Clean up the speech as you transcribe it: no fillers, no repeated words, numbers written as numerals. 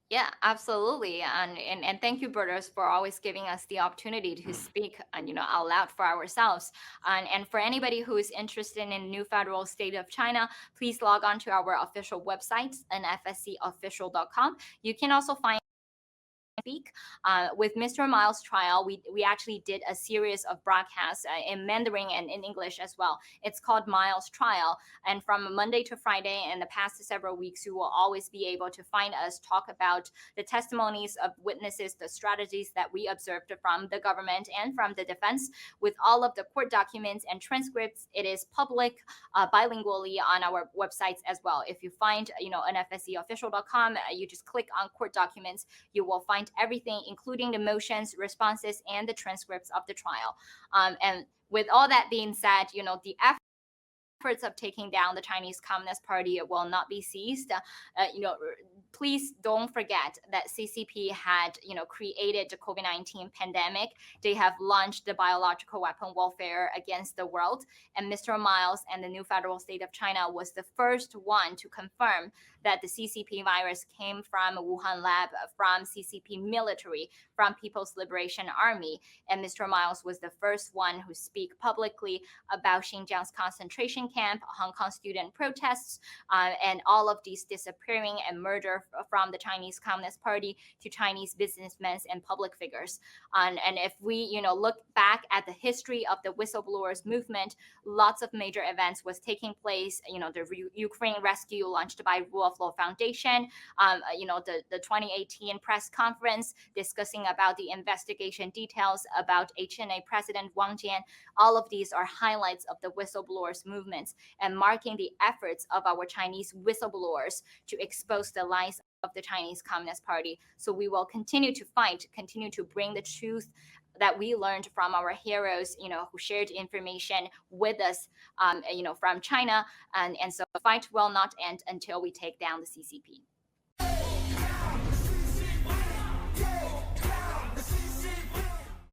Yeah, absolutely. And thank you, Birders, for always giving us the opportunity to speak out loud for ourselves. And for anybody who is interested in the new federal state of China, please log on to our official website, nfscofficial.com. You can also find speak. With Mr. Miles' trial, we actually did a series of broadcasts in Mandarin and in English as well. It's called Miles' Trial, and from Monday to Friday in the past several weeks, you will always be able to find us talk about the testimonies of witnesses, the strategies that we observed from the government and from the defense, with all of the court documents and transcripts. It is public bilingually on our websites as well. If you find, nfscofficial.com, you just click on court documents, you will find everything, including the motions, responses, and the transcripts of the trial. And with all that being said, the efforts of taking down the Chinese Communist Party will not be ceased. Please don't forget that CCP had, created the COVID-19 pandemic. They have launched the biological weapon warfare against the world. And Mr. Miles and the new federal state of China was the first one to confirm that the CCP virus came from Wuhan lab, from CCP military, from People's Liberation Army. And Mr. Miles was the first one who speak publicly about Xinjiang's concentration camp, Hong Kong student protests, and all of these disappearing and murder from the Chinese Communist Party to Chinese businessmen and public figures. And if we, look back at the history of the whistleblowers movement, lots of major events was taking place. The Ukraine rescue launched by Rule of Law Foundation. The 2018 press conference discussing about the investigation details about HNA President Wang Jian. All of these are highlights of the whistleblowers movements and marking the efforts of our Chinese whistleblowers to expose the lies of the Chinese Communist Party. So we will continue to fight, continue to bring the truth that we learned from our heroes, who shared information with us, from China. And so the fight will not end until we take down the CCP.